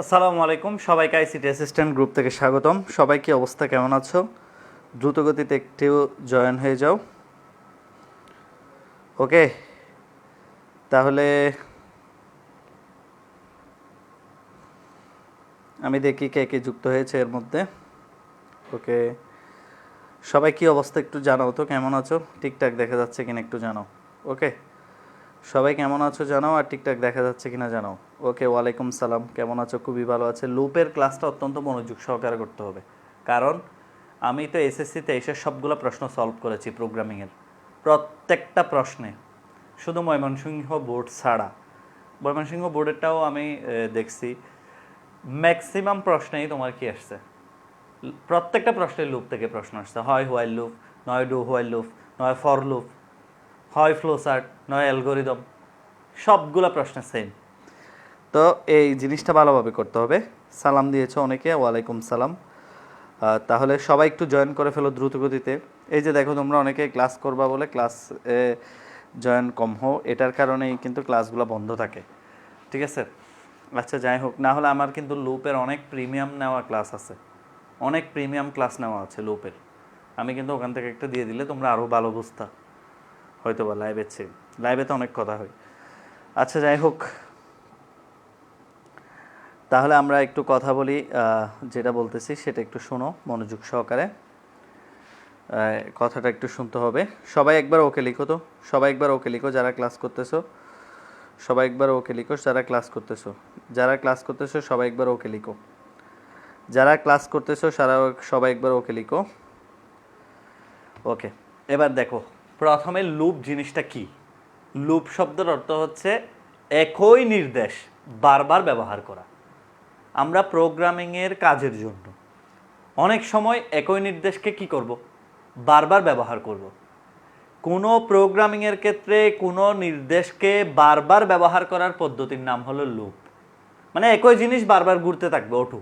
আসসালামু আলাইকুম, সবাইকে আইসিটি অ্যাসিস্ট্যান্ট গ্রুপ থেকে স্বাগতম। সবাই কি অবস্থা, কেমন আছো? দ্রুতগতিতে একটু জয়েন হয়ে যাও। ওকে, তাহলে আমি দেখি কে কে যুক্ত হয়েছে এর মধ্যে। ওকে, সবাই কি অবস্থা একটু জানাও তো, কেমন আছো? ঠিকঠাক দেখা যাচ্ছে কিনা একটু জানাও। ওকে, সবাই কেমন আছো জানাও, আর ঠিকঠাক দেখা যাচ্ছে কিনা জানাও। ওকে, ওয়ালাইকুম সালাম, কেমন আছো? খুবই ভালো আছে। লুপের ক্লাসটা অত্যন্ত মনোযোগ সহকারে করতে হবে, কারণ আমি তো এসএসসিতে এসে সবগুলো প্রশ্ন সলভ করেছি প্রোগ্রামিংয়ের, প্রত্যেকটা প্রশ্নে, শুধু ময়মনসিংহ বোর্ড ছাড়া। ময়মনসিংহ বোর্ডেরটাও আমি দেখছি, ম্যাক্সিমাম প্রশ্নেই তোমার কি আসছে, প্রত্যেকটা প্রশ্নের লুপ থেকে প্রশ্ন আসছে। হয় হোয়াইল লুপ, নয় ডু হোয়াইল লুপ, নয় ফর লুপ, হয় ফ্লোচার্ট, নয় অ্যালগোরিদম, সবগুলো প্রশ্ন সেম। তো এই জিনিসটা ভালোভাবে করতে হবে। সালাম দিয়েছো অনেকে, ওয়ালাইকুম সালাম। তাহলে সবাই একটু জয়েন করে ফেলো দ্রুতগতিতে। এই যে দেখো, তোমরা অনেকে ক্লাস করবা বলে ক্লাস জয়েন কম হও, এটার কারণেই কিন্তু ক্লাসগুলো বন্ধ থাকে। ঠিক আছে, আচ্ছা যাই হোক, না হলে আমার কিন্তু লুপের অনেক প্রিমিয়াম নেওয়া ক্লাস আছে, অনেক প্রিমিয়াম ক্লাস নেওয়া আছে লুপের। আমি কিন্তু ওখান থেকে একটা দিয়ে দিলে তোমরা আরও ভালো বুঝতা হয়তো বা লাইভের চেয়ে। লাইভে তো অনেক কথা হয়। আচ্ছা যাই হোক, তাহলে আমরা একটু কথা বলি। যেটা বলতেছি সেটা একটু শোনো মনোযোগ সহকারে, কথাটা একটু শুনতে হবে। সবাই একবার ওকে লিখো তো, সবাই একবার ওকে লিখো যারা ক্লাস করতেছো, সবাই একবার ওকে লিখো যারা ক্লাস করতেছো, যারা ক্লাস করতেছো সবাই একবার ওকে লিখো, যারা ক্লাস করতেছো সবাই একবার ওকে লিখো। ওকে, এবার দেখো, প্রথমে লুপ জিনিসটা কি। লুপ শব্দের অর্থ হচ্ছে একই নির্দেশ বারবার ব্যবহার করা। আমরা প্রোগ্রামিংয়ের কাজের জন্য অনেক সময় একই নির্দেশকে কি করব, বারবার ব্যবহার করব। কোনো প্রোগ্রামিংয়ের ক্ষেত্রে কোনো নির্দেশকে বারবার ব্যবহার করার পদ্ধতির নাম হলো লুপ। মানে একই জিনিস বারবার ঘুরতে থাকবে। ওঠু,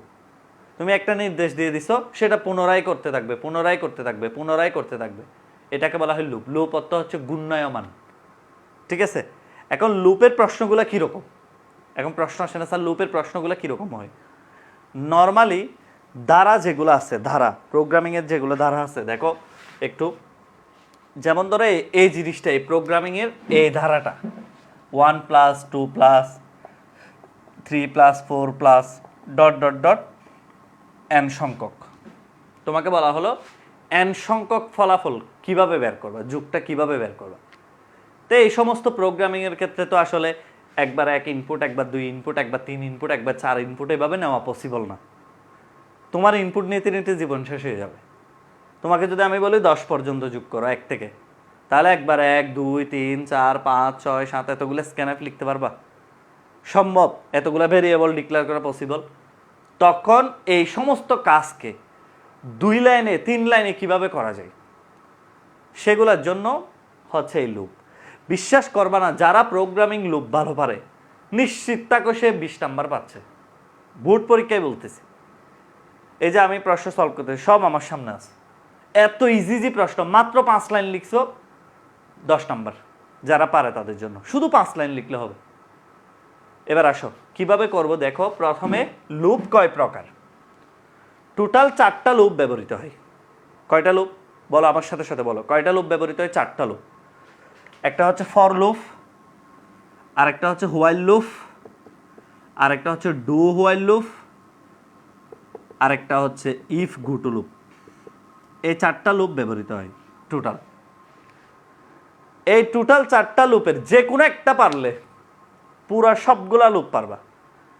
তুমি একটা নির্দেশ দিয়ে দিছো, সেটা পুনরায় করতে থাকবে, পুনরায় করতে থাকবে, পুনরায় করতে থাকবে, এটাকে বলা হয় লুপ। লুপ অর্থ হচ্ছে গুণায়মান। ঠিক আছে, এখন লুপের প্রশ্নগুলো কীরকম, এখন প্রশ্ন আসে না স্যার লুপের প্রশ্নগুলো কীরকম হয়। নর্মালি ধারা যেগুলো আছে, ধারা প্রোগ্রামিংয়ের যেগুলো ধারা আছে, দেখো একটু, যেমন ধরো এই জিনিসটা, এই প্রোগ্রামিংয়ের এই ধারাটা 1+2+3+4+ ডট ডট ডট এন সংখ্যক। তোমাকে বলা হলো এন সংখ্যক ফলাফল কিভাবে বের করবা, যুগটা কিভাবে বের করবা। তো এই সমস্ত প্রোগ্রামিংয়ের ক্ষেত্রে তো আসলে একবার 1 ইনপুট, একবার 2 ইনপুট, একবার 3 ইনপুট, একবার 4 ইনপুট এভাবে নেওয়া পসিবল না। তোমার ইনপুট নিতে নিতে জীবন শেষ হয়ে যাবে। তোমাকে যদি আমি বলি 10 পর্যন্ত যোগ করো 1 থেকে, তাহলে একবার 1 2 3 4 5 6 7 এতগুলো স্ক্যানএফ লিখতে পারবা? সম্ভব? এতগুলো ভেরিয়েবল ডিক্লেয়ার করা পসিবল? তখন এই সমস্ত কাজকে 2 লাইনে 3 লাইনে কিভাবে করা যায়, সেগুলোর জন্য হচ্ছে এই লুপ। বিশ্বাস করবা না, যারা প্রোগ্রামিং লুপ ভালো পারে, নিশ্চিত তাকে সে 20 নাম্বার পাচ্ছে। বোর্ড পরীক্ষায় বলতেছি, এই যে আমি প্রশ্ন সলভ করতেছি সব আমার সামনে আছে, এত ইজি প্রশ্ন, মাত্র 5 লাইন লিখছো, 10 নাম্বার। যারা পারে তাদের জন্য শুধু 5 লাইন লিখলে হবে। এবার আসো কিভাবে করব দেখো। প্রথমে লুপ কয় প্রকার? টোটাল 4টা লুপ ব্যবহৃত হয়। কয়টা লুপ বলো আমার সাথে সাথে বলো, কয়টা লুপ ব্যবহৃত হয়? 4টা লুপ। একটা হচ্ছে ফর লুপ, আরেকটা হচ্ছে হোয়াইল লুপ, আরেকটা হচ্ছে ডু হোয়াইল লুপ, আরেকটা হচ্ছে ইফ গুটো লুপ। এই 4টা লুপ ব্যবহৃত হয় টোটাল। এই টোটাল 4টা লুপের যে কোনো একটা পারলে পুরো সবগুলা লুপ পারবা।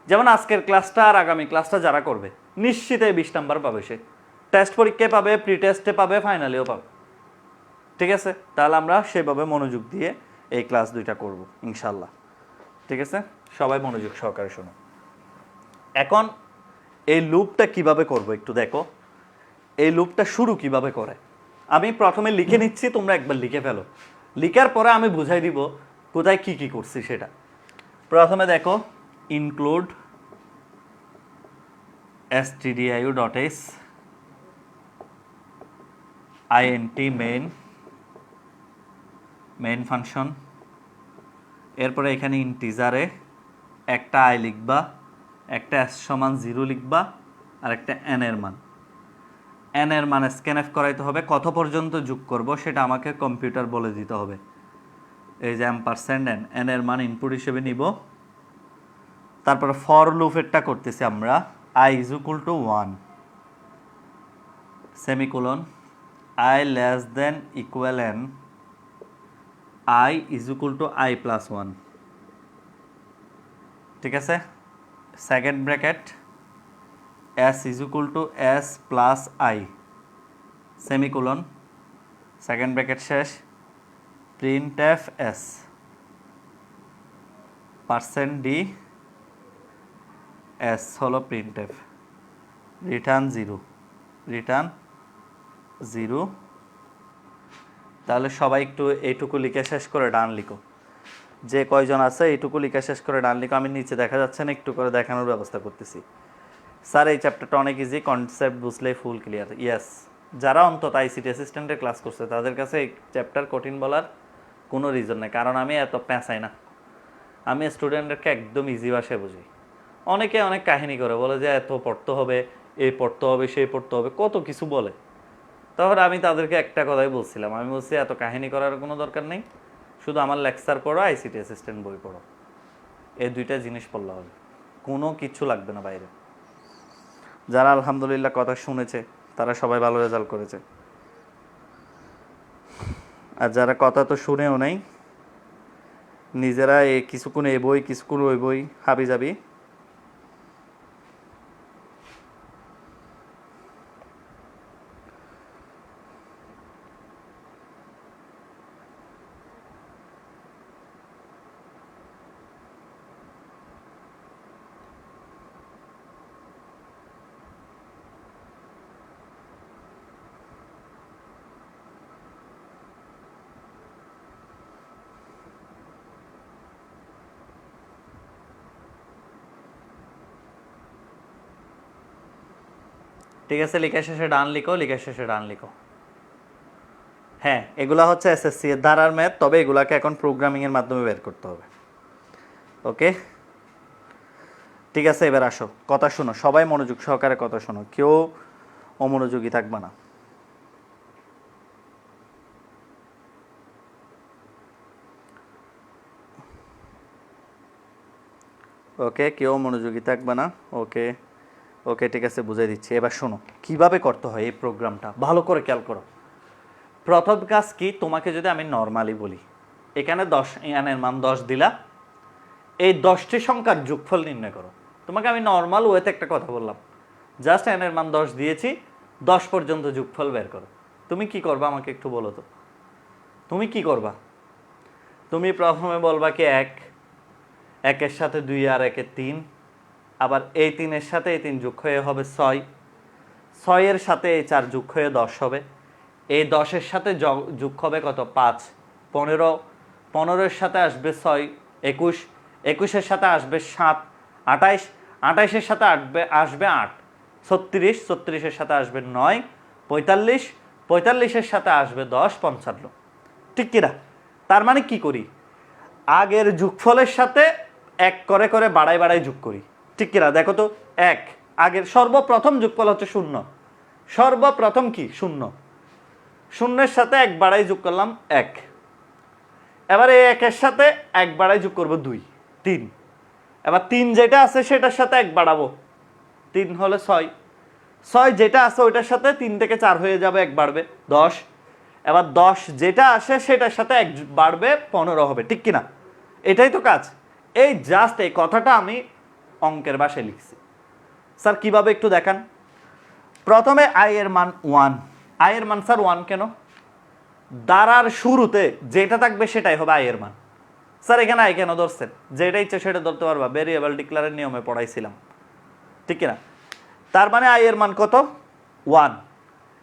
যেমন আজকের ক্লাসটা আর আগামী ক্লাসটা যারা করবে, নিশ্চিত 20 নাম্বার পাবে সে। টেস্ট পরীক্ষায় পাবে, প্রি টেস্টে পাবে, ফাইনালেও পাবে। ঠিক আছে, তাহলে আমরা সেভাবে মনোযোগ দিয়ে এই ক্লাস 2টা করব ইনশাল্লাহ। ঠিক আছে, সবাই মনোযোগ সহকারে শোনো। এখন এই লুপটা কিভাবে করব একটু দেখো। এই লুপটা শুরু কিভাবে করে আমি প্রথমে লিখে নিচ্ছি, তোমরা একবার লিখে ফেলো। লিখার পরে আমি বুঝাই দিব কোথায় কি কি করছি সেটা। প্রথমে দেখো, include stdio.h int main function. এরপরে এখানে ইন্টিজারে একটা আই লিখবা, একটা s সমান 0 লিখবা আর একটা n এর মান। n এর মান স্ক্যানএফ করাইতে হবে, কত পর্যন্ত যোগ করব সেটা আমাকে কম্পিউটার বলে দিতে হবে। এই যে %n, n এর মান ইনপুট হিসেবে নিব। তারপরে ফর লুপেরটা করতেছি আমরা, i is equal to 1 semicolon i less than equal n, i is equal to i plus 1। ঠিক আছে, second bracket s is equal to s plus i semicolon, second bracket শেষ, printf s %d s হলো printf, return 0। তাহলে সবাই একটু এইটুকু লিখে শেষ করে ডান লিখো, যে কয়জন আছে এইটুকু লিখে শেষ করে ডান লিখো। আমি নিচে দেখা যাচ্ছে না, একটু করে দেখানোর ব্যবস্থা করতেছি। স্যার এই চ্যাপ্টারটা অনেক ইজি, কনসেপ্ট বুঝলেই ফুল ক্লিয়ার। ইয়েস, যারা অন্তত আইসিটি অ্যাসিস্ট্যান্টের ক্লাস করছে তাদের কাছে এই চ্যাপ্টার কঠিন বলার কোনো রিজন নেই, কারণ আমি এত পেঁচাই না, আমি স্টুডেন্টদেরকে একদম ইজি ভাষায় বুঝি। অনেকে অনেক কাহিনী করে বলে যে এত পড়তে হবে, এই পড়তে হবে, সেই পড়তে হবে, কত কিছু বলে। তখন আমি তাদেরকে একটা কথাই বলছিলাম, আমি বলছি এত কাহিনী করার কোনো দরকার নেই, শুধু আমার লেকচার পড়ো, আইসিটি অ্যাসিস্ট্যান্ট বই পড়ো, এই দুইটা জিনিস পড়লে হবে, কোনো কিছু লাগবে না বাইরে। যারা আলহামদুলিল্লাহ কথা শুনেছে তারা সবাই ভালো রেজাল্ট করেছে, আর যারা কথা তো শুনেও নেই, নিজেরা এই কিছুক্ষণ এই বই কিছুক্ষণ ওই বই হাবি যাবি, ঠিক আছে, লিখে শেষে ডান লিখো, লিখে শেষে ডান লিখো। হ্যাঁ, এগুলা হচ্ছে এসএসসি এর ধারার ম্যাথ, তবে এগুলাকে এখন প্রোগ্রামিং এর মাধ্যমে বের করতে হবে। ওকে, ঠিক আছে, এবার আসো, কথা শোনো, সবাই মনোযোগ সহকারে কথা শোনো, কেউ অমনোযোগী থাকবে না। ওকে, কেউ মনোযোগী থাকবে না। ওকে ওকে, ঠিক আছে, বুঝাই দিচ্ছি। এবার শোনো কিভাবে করতে হয় এই প্রোগ্রামটা, ভালো করে খেয়াল করো। প্রথম কাজ কি, তোমাকে যদি আমি নর্মালি বলি, এখানে 10 এর মান 10 দিলা, এই 10টি সংখ্যার যোগফল নির্ণয় করো। তোমাকে আমি নর্মাল ওয়েতে একটা কথা বললাম, জাস্ট এর মান 10 দিয়েছি, 10 পর্যন্ত যোগফল বের করো। তুমি কি করবা আমাকে একটু বলো তো, তুমি কি করবা? তুমি প্রথমে বলবা কি 1, 1-এর সাথে 2 আর 1-এ 3, আবার এই 3-এর সাথে এই 3 যোগ হয়ে হবে 6, 6-এর সাথে এই 4 যোগ হয়ে 10 হবে, এই 10-এর সাথে যোগ হবে কত, 5, 15, 15-এর সাথে আসবে 6, 21, 21-এর সাথে আসবে 7, 28, 28-এর সাথে আসবে 8, 36, 36-এর সাথে আসবে 9, 45, 45-এর সাথে আসবে 10, 55। ঠিক কিনা? তার মানে কি করি, আগের যোগফলের সাথে 1 করে করে বাড়াই বাড়াই যোগ করি। ঠিক কিনা? দেখো তো, 1, আগের সর্বপ্রথম যোগফল হচ্ছে 0, সর্বপ্রথম কি 0, 0-এর সাথে 1 বাড়াই যোগ করলাম 1, এবার এই 1-এর সাথে 1 বাড়াই যোগ করবো 2, 3, এবার 3 যেটা আছে সেটার সাথে 1 বাড়াবো, 3 হলে 6, 6 যেটা আছে ওইটার সাথে 3 থেকে 4 হয়ে যাবে, 1 বাড়বে 10, এবার 10 যেটা আসে সেটার সাথে 1 বাড়বে 15 হবে। ঠিক কিনা? এটাই তো কাজ। এই জাস্ট এই কথাটা আমি অঙ্কের ভাষায় লিখছি। স্যার কিভাবে একটু দেখান। প্রথমে i এর মান 1, i এর মান স্যার 1 কেন? দ্বারার শুরুতে যেটা থাকবে সেটাই হবে i এর মান। স্যার এখানে i কেন ধরছেন? যেটা ইচ্ছে সেটা ধরতে পারবা, ভেরিয়েবল ডিক্লারের নিয়মে পড়াইছিলাম। ঠিক কিনা? তার মানে i এর মান কত? 1।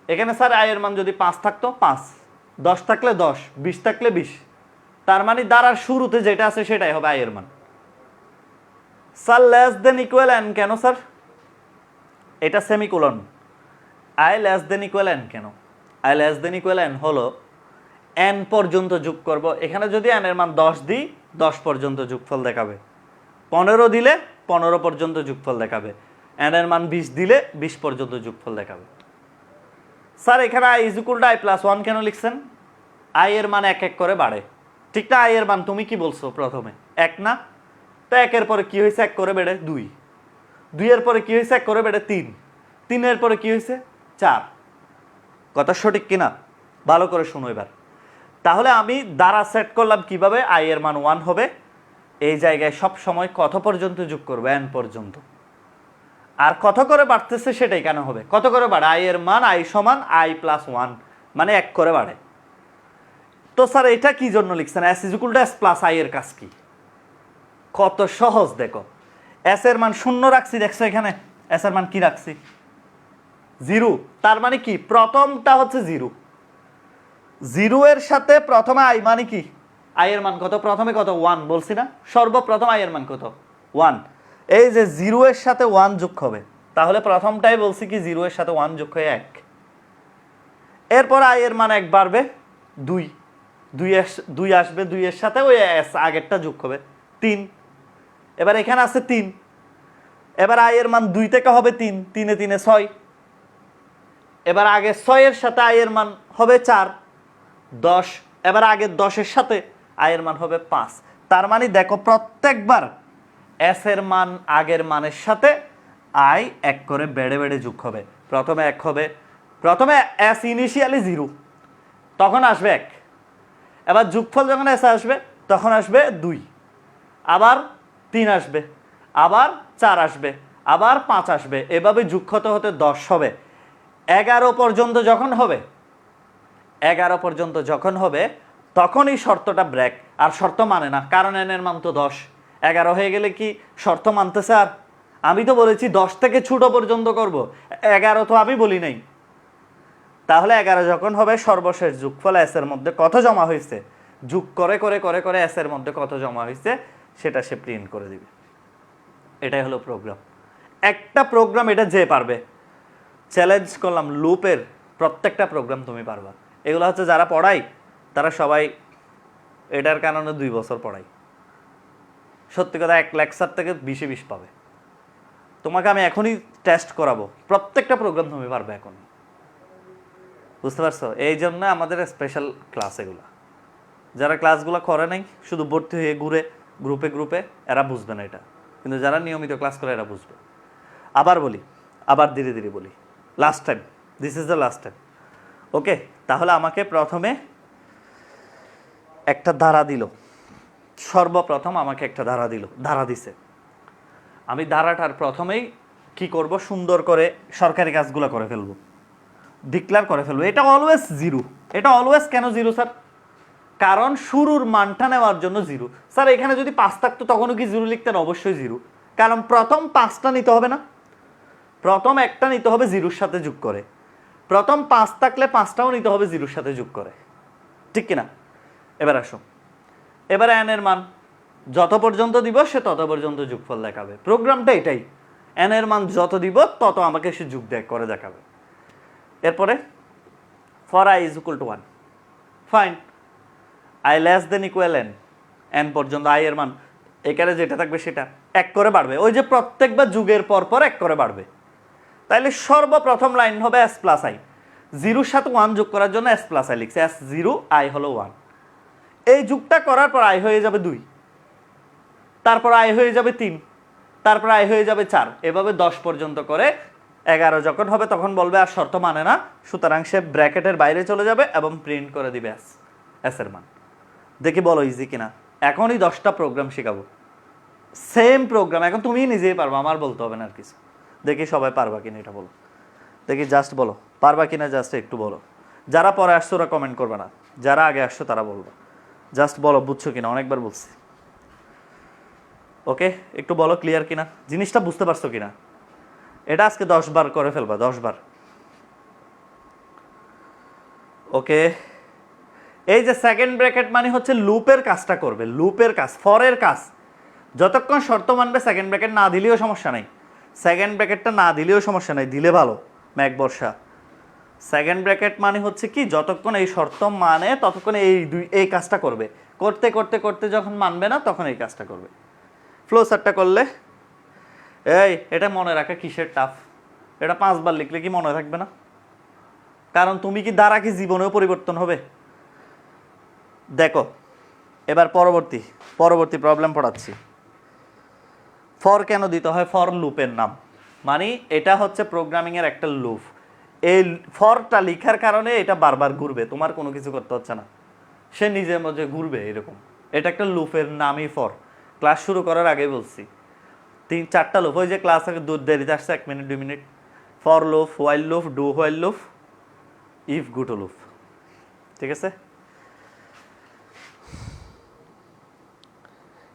এখানে স্যার i এর মান যদি 5 থাকতো 5, 10 থাকলে 10, 20 থাকলে 20, তার মানে দ্বারার শুরুতে যেটা আছে সেটাই হবে i এর মান। Sir less than equal n কেন স্যার? এটা semicolon. i less than equal n কেন? i less than equal n হলো n পর্যন্ত যোগ করব। এখানে যদি n এর মান 10 দিই, 10 পর্যন্ত যোগফল দেখাবে। 15 দিলে 15 পর্যন্ত যোগফল দেখাবে, n এর মান 20 দিলে 20 পর্যন্ত যোগফল দেখাবে। স্যার এখানে i = i+1 কেন লিখছেন? i এর মান এক এক করে বাড়ে, ঠিক না? i এর মান তুমি কি বলছো প্রথমে 1 না, তো 1 এর পরে কি হয়েছে, 1 করে বেড়ে 2, 2 এর পরে কি হয়েছে, 1 করে বেড়ে 3, 3 এর পরে কি হয়েছে 4। কথা সঠিক কিনা ভালো করে শুনো এবার। তাহলে আমি দ্বারা সেট করলাম কিভাবে, i এর মান 1 হবে, এই জায়গায় সব সময় কত পর্যন্ত যোগ করবে, n পর্যন্ত। আর কত করে বাড়তেছে সেটাই কেন হবে, কত করে বাড়ে, i এর মান i সমান i+1 মানে 1 করে বাড়ে। তো স্যার এটা কি জন্য লিখছেন, s = s+i এর কাজ কি? কত সহজ দেখো, s এর মান 0 রাখছি, দেখছো এখানে s এর মান কি রাখছি 0, তার মানে কি প্রথমটা হচ্ছে 0, 0 এর সাথে প্রথমে i মানে কি, i এর মান কত, প্রথমে কত 1 বলছি না, সর্বপ্রথম i এর মান কত 1, এই যে 0 এর সাথে 1 যোগ হবে, তাহলে প্রথমটাই বলছি কি 0 এর সাথে 1 যোগ হয়ে 1, এরপর i এর মান 1 বাড়বে 2, 2 আসবে, 2 এর সাথে ওই s আগেরটা যোগ হবে 3, এবার এখানে আছে 3, এবার i এর মান 2 থেকে হবে 3, 3 এ 3 এ 6, এবার আগে 6 এর সাথে i এর মান হবে 4, 10, এবার আগের 10 এর সাথে i এর মান হবে 5। তার মানে দেখো প্রত্যেকবার s এর মান আগের মানের সাথে i 1 করে বেড়ে বেড়ে যোগ হবে। প্রথমে 1 হবে, প্রথমে s ইনিশিয়ালি 0, তখন আসবে 1, এবার যোগফল যখন s আসবে তখন আসবে 2, আবার 3 আসবে, আবার 4 আসবে, আবার 5 আসবে, এভাবে যোগ হতে হতে 10 হবে। 11 পর্যন্ত যখন হবে, 11 পর্যন্ত যখন হবে তখনই শর্তটা ব্রেক, আর শর্ত মানে না, কারণ n এর মান তো 10, 11 হয়ে গেলে কি শর্ত মানতেছে? আর আমি তো বলেছি 10 থেকে ছোট পর্যন্ত করব, 11 তো আমি বলি নাই। তাহলে 11 যখন হবে সর্বশেষ যোগফল s এর মধ্যে কত জমা হয়েছে, যোগ করে করে করে করে s এর মধ্যে কত জমা হয়েছে সেটা সে প্রিন্ট করে দিবে। এটাই হলো প্রোগ্রাম, একটা প্রোগ্রাম, এটা যে পারবে, চ্যালেঞ্জ করলাম, লুপের প্রত্যেকটা প্রোগ্রাম তুমি পারবা। এগুলো হচ্ছে যারা পড়াই তারা সবাই এটার কারণে 2 বছর পড়াই, সত্যি কথা 1 লেকচার থেকে 20-এ 20 পাবে। তোমাকে আমি এখনই টেস্ট করাবো, প্রত্যেকটা প্রোগ্রাম তুমি পারবে এখন, বুঝতে পারছো? এই জন্য আমাদের স্পেশাল ক্লাস এগুলো, যারা ক্লাসগুলো করে নাই শুধু ভর্তি হয়ে ঘুরে গ্রুপে গ্রুপে, এরা বুঝবে না এটা, কিন্তু যারা নিয়মিত ক্লাস করে এরা বুঝবে। আবার বলি, আবার ধীরে ধীরে বলি, last time, this is the last time, okay? তাহলে আমাকে প্রথমে একটা ধারা দিল, সর্বপ্রথম আমাকে একটা ধারা দিল, ধারা দিছে, আমি ধারাটার প্রথমেই কি করব, সুন্দর করে সরকারি কাজগুলো করে ফেলবো, ডিক্লেয়ার করে ফেলবো। এটা অলওয়েজ 0, এটা অলওয়েজ কেন 0 স্যার? কারণ শুরুর মানটা নেওয়ার জন্য 0। স্যার এখানে যদি 5 থাকতো তখনও কি 0 লিখতেন? অবশ্যই 0, কারণ প্রথম 5টা নিতে হবে না, প্রথম একটা নিতে হবে 0-র সাথে যোগ করে, প্রথম 5 থাকলে 5টাও নিতে হবে 0-র সাথে যোগ করে, ঠিক কিনা? এবার আসো, এবার n এর মান যত পর্যন্ত দিব সে তত পর্যন্ত যোগফল দেখাবে। প্রোগ্রামটা এটাই, n এর মান যত দিব তত আমাকে সে যোগ করে দেখাবে। এরপরে for i = 1, fine, i <= n, n পর্যন্ত i এর মান এখানে যেটা থাকবে সেটা 1 করে বাড়বে, ওই যে প্রত্যেকবার যুগের পর পর 1 করে বাড়বে। তাইলে সর্বপ্রথম লাইন হবে s+i, 0-র সাথে 1 যোগ করার জন্য s+i লিখছে, s0 i হলো 1, এই যুগটা করার পর i হয়ে যাবে 2, তারপর i হয়ে যাবে 3, তারপর i হয়ে যাবে 4, এভাবে 10 পর্যন্ত করে 11 যখন হবে তখন বলবে আর শর্ত মানে না, সুতরাং সে ব্র্যাকেটের বাইরে চলে যাবে এবং প্রিন্ট করে দিবে s এর মান। দেখি বলো ইজি কিনা। এখনই 10টা প্রোগ্রাম শেখাবো, সেম প্রোগ্রাম, এখন তুমি নিজেই পারবা, আমার বলতে হবে না আর কিছু। দেখি সবাই পারবা কিনা এটা বলো, দেখি জাস্ট বলো পারবা কিনা, জাস্ট একটু বলো। যারা পরে আসছো ওরা কমেন্ট করবে না, যারা আগে আসছো তারা বলবা, জাস্ট বলো বুঝছো কিনা, অনেকবার বলছি, ওকে? একটু বলো ক্লিয়ার কিনা, জিনিসটা বুঝতে পারছো কিনা। এটা আজকে 10 বার করে ফেলবা, 10 বার, ওকে? এই যে সেকেন্ড ব্র্যাকেট মানে হচ্ছে লুপের কাজটা করবে, লুপের কাজ, ফরের কাজ, যতক্ষণ শর্ত মানবে। সেকেন্ড ব্র্যাকেট না দিলেও সমস্যা নাই, সেকেন্ড ব্র্যাকেটটা না দিলেও সমস্যা নাই, দিলে ভালো, ম্যাক বর্ষা। সেকেন্ড ব্র্যাকেট মানে হচ্ছে কি, যতক্ষণ এই শর্ত মানে ততক্ষণ এই কাজটা করবে, করতে করতে করতে যখন মানবে না তখন এই কাজটা করবে। ফ্লো চার্টটা করলে এই এটা মনে রাখা কিসের টাফ? এটা 5 বার লিখলে কি মনে থাকবে না? কারণ তুমি কি দ্বারা কি জীবনেও পরিবর্তন হবে? দেখো এবার পরবর্তী প্রবলেম পড়াচ্ছি। ফর কেন দিতে হয়? ফর লুপের নাম, মানে এটা হচ্ছে প্রোগ্রামিং এর একটা লুপ। এই ফরটা লিখার কারণে এটা বারবার ঘুরবে, তোমার কোনো কিছু করতে হচ্ছে না, সে নিজের মধ্যে ঘুরবে এরকম। এটা একটা লুপের নামই ফর। ক্লাস শুরু করার আগে বলছি 3-4টা লুপ, ওই যে ক্লাস আগে দেরিতে আসছে 1 minute 2 minute. For loop, while loop, do while loop, if goto loop, ঠিক আছে?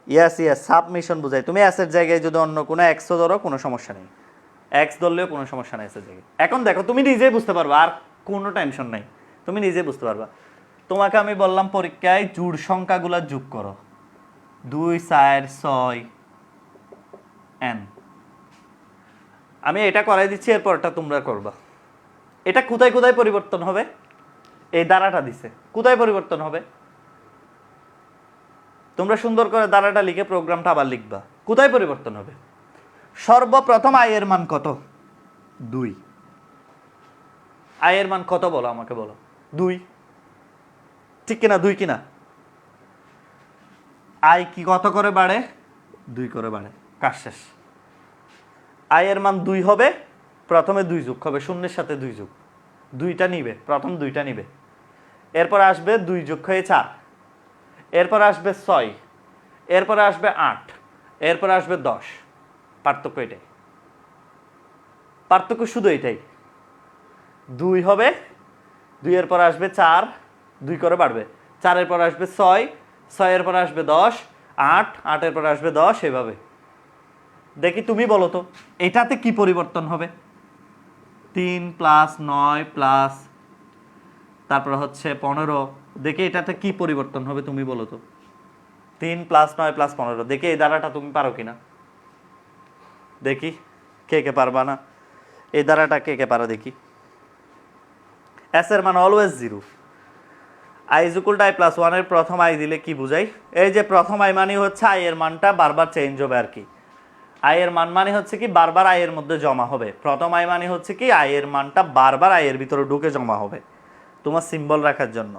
ইয়াস সাবমিশন বোঝায়। তুমি এসের জায়গায় যদি অন্য কোনো এক্সও ধরো কোনো সমস্যা নেই, এক্স ধরলেও কোনো সমস্যা নেই এসের জায়গায়। এখন দেখো তুমি নিজেই বুঝতে পারবা, আর কোনো টেনশন নাই, তুমি নিজেই বুঝতে পারবা। তোমাকে আমি বললাম পরীক্ষায় জোড় সংখ্যাগুলো যোগ করো, 2 4 6 n। আমি এটা করাই দিচ্ছি, এরপরটা তোমরা করবা। এটা কোথায় কোথায় পরিবর্তন হবে? এই দ্বারাটা দিছে, কোথায় পরিবর্তন হবে? তোমরা সুন্দর করে দ্বারাটা লিখে প্রোগ্রামটা আবার লিখবা। কোথায় পরিবর্তন হবে? সর্বপ্রথম আই এর মান কত? 2। আই এর মান কত বলো, আমাকে বলো। 2, ঠিক কিনা? 2 কিনা? আই কি কত করে বাড়ে? 2 করে বাড়ে, কাজ শেষ। আই এর মান 2 হবে, প্রথমে 2 যোগ হবে, শূন্যের সাথে 2 যোগ, 2টা নিবে, প্রথম 2টা নিবে। এরপর আসবে 2 যোগ হয়ে 4, এরপর আসবে 6, এরপর আসবে 8, এরপর আসবে 10। পার্থক্য এটাই, পার্থক্য শুধু এটাই। 2 হবে, 2 এর পর আসবে 4, 2 করে বাড়বে, 4 এর পর আসবে 6, 6 এর পর আসবে 10, 8, 8 এর পর আসবে 10, এভাবে। দেখি তুমি বলো তো এটাতে কি পরিবর্তন হবে? 3 প্লাস 9 প্লাস তারপর হচ্ছে 15, দেখি এটাতে কি পরিবর্তন হবে তুমি বলো তো। 3 প্লাস 9 প্লাস 15, দেখি এই দ্বারাটা তুমি পারো কিনা, দেখি কে কে পারবা না। এই দ্বারাটা কে কে পারো দেখি। এস এর মান always 0। I is equal to i plus 1 এর প্রথম আই দিলে কি বুঝাই? এই যে প্রথম আই মানে হচ্ছে আই এর মানটা বারবার চেঞ্জ হবে আর কি। আই এর মান মানে হচ্ছে কি বারবার আই এর মধ্যে জমা হবে। প্রথম আই মানে হচ্ছে কি আই এর মানটা বারবার আই এর ভিতরে ঢুকে জমা হবে, তোমার সিম্বল রাখার জন্য।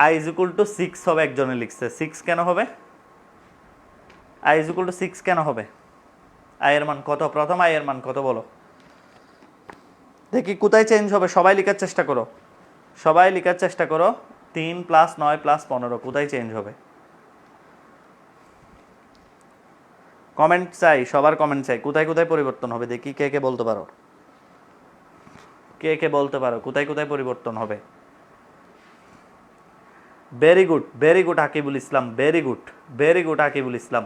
আই ইজ ইকুয়াল টু 6 হবে, একজনে লিখছে 6 কেন হবে? আই ইজ ইকুয়াল টু 6 কেন হবে? আই এর মান কত? প্রথম আই এর মান কত বলো দেখি। কোথায় চেঞ্জ হবে? সবাই লেখার চেষ্টা করো, সবাই লেখার চেষ্টা করো। 3 প্লাস 9 প্লাস 15 কোথায় চেঞ্জ হবে? কমেন্ট চাই, সবার কমেন্ট চাই। কোথায় কোথায় পরিবর্তন হবে দেখি, কে কে বলতে পারো, কে কে বলতে পারো কোথায় কোথায় পরিবর্তন হবে? Very good, very good Akibul Islam, very good, very good Akibul Islam.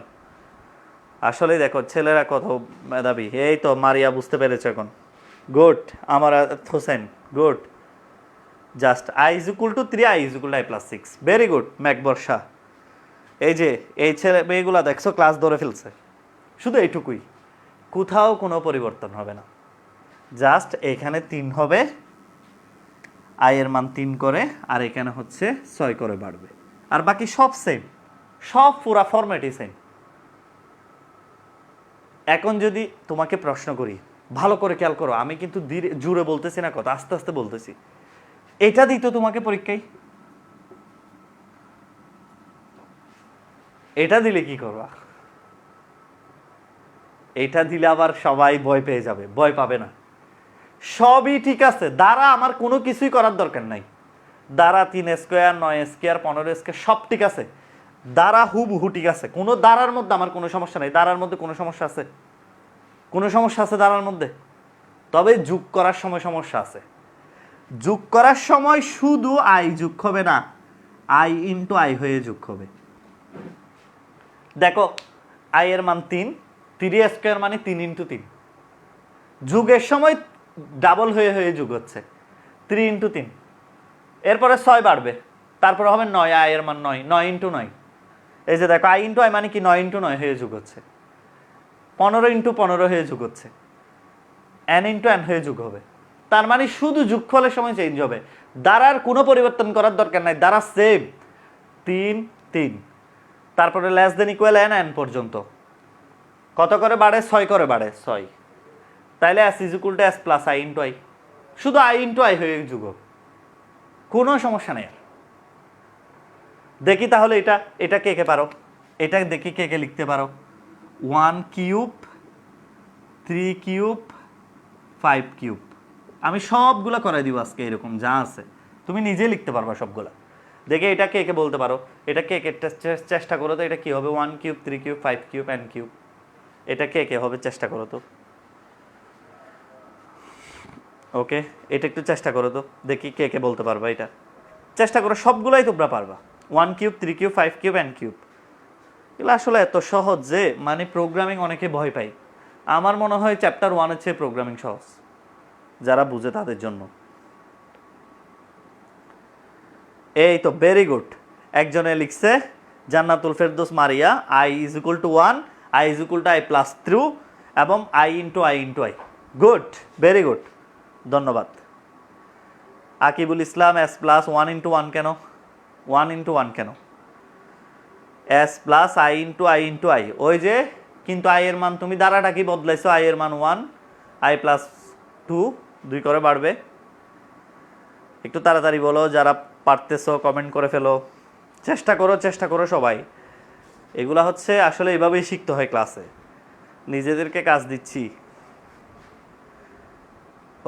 আসলে দেখো ছেলেরা কত মেধাবী। এই তো মারিয়া বুঝতে পেরেছে এখন, গুড। আমার Hossain, good. Just i is equal to 3, i is equal to i plus 6, very good ম্যাকবর্ষা। এই যে এই ছেলে মেয়েগুলা দেখছো ক্লাস ধরে ফেলছে, শুধু এইটুকুই, কোথাও কোনো পরিবর্তন হবে না। জাস্ট এখানে 3 হবে, আই এর মান 3 করে, আর এখানে হচ্ছে 6 করে বাড়বে, আর বাকি সব সেম, সব পুরা ফরম্যাটই সেম। এখন যদি তোমাকে প্রশ্ন করি, ভালো করে খেয়াল করো, আমি কিন্তু ধীরে জুড়ে বলতেছি না, কথা আস্তে আস্তে বলতেছি। এটা দিত তোমাকে পরীক্ষায়, এটা দিলে কি করবা? এটা দিলে আবার সবাই ভয় পেয়ে যাবে, ভয় পাবে না। সবই ঠিক আছে, দ্বারা আমার কোনো কিছুই করার দরকার নাই। দ্বারা 3 স্কোয়ার 9 স্কোয়ার 15 স্কোয়ার সব ঠিক আছে, দ্বারা হুবহু ঠিক আছে, কোনো দ্বারার মধ্যে আমার কোনো সমস্যা নেই। দ্বারার মধ্যে কোনো সমস্যা আছে? কোনো সমস্যা আছে দ্বারার মধ্যে? তবে যোগ করার সময় সমস্যা আছে। যোগ করার সময় শুধু আই যোগ হবে না, আই ইন্টু আই হয়ে যোগ হবে। দেখো আই এর মান 3, 3 স্কোয়ার মানে 3 ইন্টু 3, যুগের সময় ডাবল হয়ে হয়ে যোগ হচ্ছে, 3 ইন্টু 3। এরপরে 6 বাড়বে, তারপরে হবে 9, আই এর মান 9, 9 ইন্টু 9। এই যে দেখো আই ইন্টু আই মানে কি 9 ইন্টু 9 হয়ে যোগ হচ্ছে, 15 ইন্টু 15 হয়ে যোগ হচ্ছে, এন ইন্টু এন হয়ে যোগ হবে। তার মানে শুধু যোগফলের সময় চেঞ্জ হবে, দ্বারার কোনো পরিবর্তন করার দরকার নাই, দ্বারা সেম 3 3, তারপরে less than equal N, N পর্যন্ত। কত করে বাড়ে? 6 করে বাড়ে, 6। তাইলে s is equal two s plus i into i, শুধু i ইন্টু i হয়ে যুগ, কোনো সমস্যা নেই আর। দেখি তাহলে এটা এটা কে কে পারো, এটা দেখি কে কে লিখতে পারো। 1 কিউব, 3 কিউব, 5 কিউব, আমি সবগুলো করাই দিব আজকে, এরকম যা আছে তুমি নিজে লিখতে পারবা সবগুলা। দেখে এটা কে কে বলতে পারো, এটা কে কে চেষ্টা করো তো, এটা কি হবে? 1 cube, 3 cube, 5 cube n cube, এটা কে কে হবে চেষ্টা করো তো। ওকে, এটা একটু চেষ্টা করো তো, দেখি কে কে বলতে পারবা। এটা চেষ্টা করো, সবগুলাই তোমরা পারবা। 1 cube, 3 cube, 5 cube n cube, এগুলো আসলে এত সহজ যে মানে প্রোগ্রামিং অনেকে ভয় পায়। আমার মনে হয় চ্যাপ্টার 1 এর চেয়ে প্রোগ্রামিং সহজ, যারা বুঝে তাদের জন্য। এই তো ভেরি গুড, একজনে লিখছে Jannatul Ferdous Maria, i is equal to 1, i is equal to i plus 3 এবং i into i into i। Good, very good, ধন্যবাদ। Akibul Islam, s plus 1 into 1 কেন? 1 ইন্টু 1 কেন? s plus i into i into i, ওই যে, কিন্তু i এর মান তুমি দ্বারাটা কি বদলাইছো, i এর মান 1, i প্লাস 2, 2 করে বাড়বে। একটু তাড়াতাড়ি বলো, যারা পারতেছো কমেন্ট করে ফেলো, চেষ্টা করো সবাই। এগুলা হচ্ছে আসলে এভাবেই শিখতে হয় ক্লাসে, নিজেদেরকে কাজ দিচ্ছি।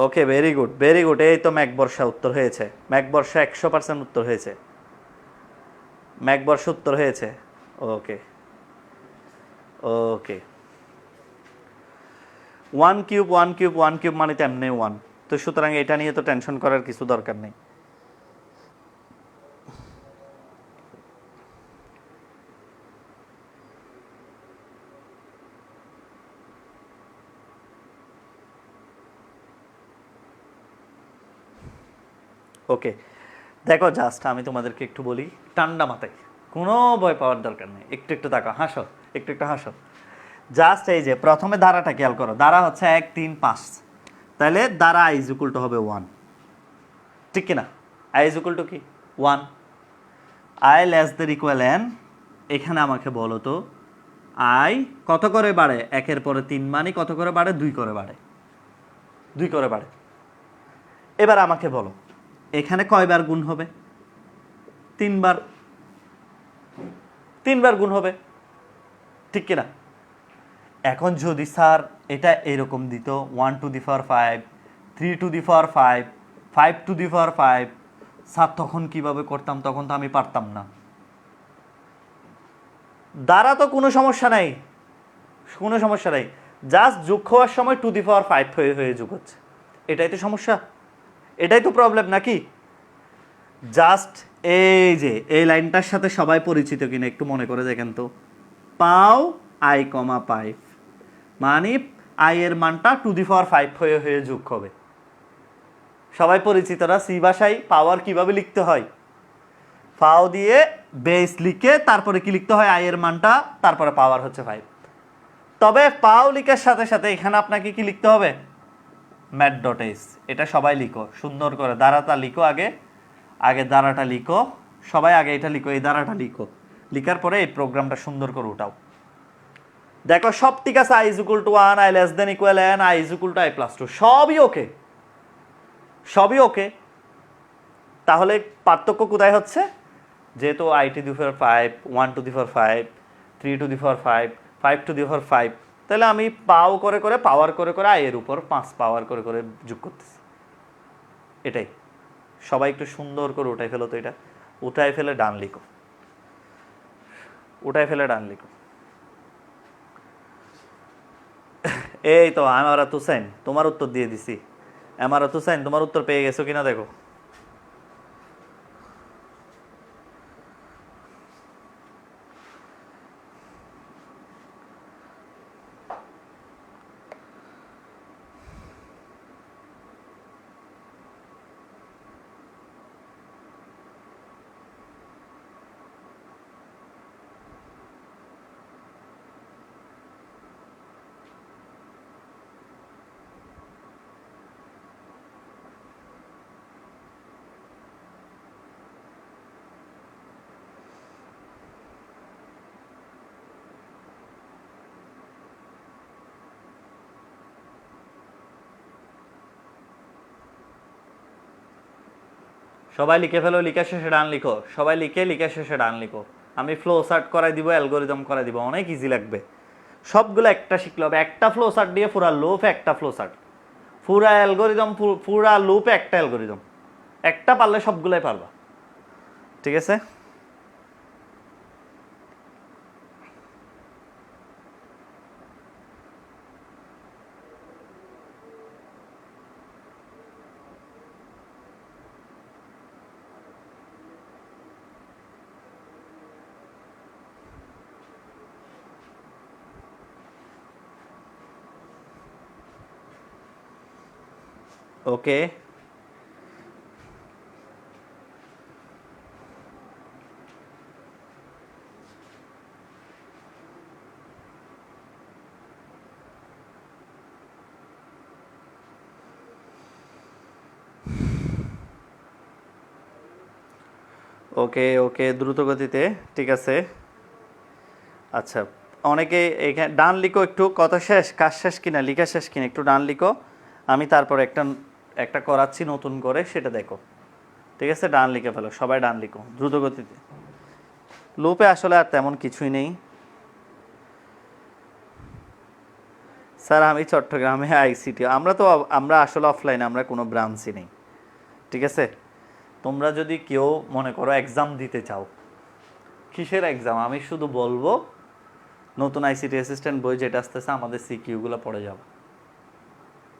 ওকে, ভেরি গুড, ভেরি গুড। এই তো ম্যাকবর্ষা উত্তর হয়েছে, ম্যাকবর্ষা 100% উত্তর হয়েছে, ম্যাকবর্ষা উত্তর হয়েছে। ওকে ওকে, 1 কিউব 1 কিউব 1 কিউব মানে তো এমনি 1, তো সুতরাং এটা নিয়ে তো টেনশন করার কিছু দরকার নেই। ওকে, দেখো জাস্ট আমি তোমাদেরকে একটু বলি ঠান্ডা মাথায়, কোনো ভয় পাওয়ার দরকার নেই। একটু একটু তাকাও, হাসো, একটু একটু হাসো। জাস্ট এই যে প্রথমে ধারাটা খেয়াল করো, ধারা হচ্ছে 1 3 5, তাহলে ধারা i ইজ ইকুয়াল টু হবে 1, ঠিক কিনা? i ইজ ইকুয়াল টু কি 1, i less than equal n। এখানে আমাকে বলো তো i কত করে বাড়ে? 1 এর পরে 3 মানে কত করে বাড়ে? 2 করে বাড়ে, 2 করে বাড়ে। এবার আমাকে বলো এখানে কয়বার গুণ হবে? 3 বার, 3 বার গুণ হবে, ঠিক কিনা? এখন যদি স্যার এটা এরকম দিত 1 to the power 5, 3 to the power 5, 5 to the power 5, sir তখন কিভাবে করতাম? তখন তো আমি পারতাম না। দ্বারা তো কোনো সমস্যা নাই, কোনো সমস্যা নাই, জাস্ট যোগ হওয়ার সময় টু দি পাওয়ার 5 হয়ে হয়ে যোগ হচ্ছে, এটাই তো সমস্যা, এটাই তো প্রবলেম নাকি? জাস্ট এই যে এই লাইনটার সাথে সবাই পরিচিত কিনা একটু মনে করে দেখেন তো, পাও i কমা 5 মানে i এর মানটা টু দি পাওয়ার 5 হয়ে হয়ে যোগ হবে। সবাই পরিচিত না? সি ভাষায় পাওয়ার কিভাবে লিখতে হয়, পাও দিয়ে বেস লিখে তারপরে কি লিখতে হয়? i এর মানটা, তারপরে পাওয়ার হচ্ছে 5। তবে পাও লিখার সাথে সাথে এখানে আপনাকে কি লিখতে হবে? ম্যাট ডট এস, এটা সবাই লিখো সুন্দর করে, দ্বারাটা লিখো আগে, আগে দ্বারাটা লিখো, সবাই আগে এটা লিখো, এই দ্বারাটা লিখো, লিখার পরে এই প্রোগ্রামটা সুন্দর করে উঠাও। দেখো সব ঠিক আছে, i is equal to 1, i less than equal n, i is equal to i plus 2, সবই ওকে, সবই ওকে। তাহলে পার্থক্য কোথায় হচ্ছে? যেহেতু i to the power 5, 1 to the power 5, 3 to the power 5, 5 to the power 5, তাহলে আমি পাও করে করে পাওয়ার করে করে i এর উপর 5 পাওয়ার করে করে যোগ করতেছি, এটাই। সবাই একটু সুন্দর করে উঠাই ফেলো তো, এটা উঠাই ফেলে ডান লিখো, উঠাই ফেলে ডান লিখো। এই তো আমারাত হুসাইন, তোমার উত্তর দিয়ে দিছি। আমারাত হুসাইন, তোমার উত্তর পেয়ে গেছো কিনা দেখো। সবাই লিখে ফেলো, লিখে শেষে ডান লিখো, সবাই লিখে শেষে ডান লিখো। আমি ফ্লো চার্ট করাই দিব, অ্যালগোরিদম করাই দিব, অনেক ইজি লাগবে। সবগুলো একটা শিখলে হবে, একটা ফ্লো চার্ট দিয়ে পুরা লুপে একটা ফ্লো চার্ট, পুরা অ্যালগোরিদম, পুরা লুপে একটা অ্যালগোরিদম, একটা পারলে সবগুলাই পারবা। ঠিক আছে? ওকে, ওকে ওকে দ্রুত গতিতে। ঠিক আছে, আচ্ছা অনেকে এখানে ডান লিখো, একটু কথা শেষ, কাজ শেষ কিনা, লিখা শেষ কিনা, একটু ডান লিখো। আমি তারপর একটা একটা করাচ্ছি নতুন করে, সেটা দেখো। ঠিক আছে, ডান লিখে ফেলো, সবাই ডান লিখো দ্রুত গতিতে। লুপে আসলে আর তেমন কিছুই নেই। স্যার আমি চট্টগ্রামে আইসিটি, আমরা আসলে অফলাইনে, আমরা কোনো ব্রাঞ্চই নেই। ঠিক আছে, তোমরা যদি কেউ মনে করো এক্সাম দিতে চাও, কিসের এক্সাম, আমি শুধু বলবো নতুন আইসিটি অ্যাসিস্ট্যান্ট বই যেটা আসতেছে, আমাদের সিকিউগুলো পড়ে যাও,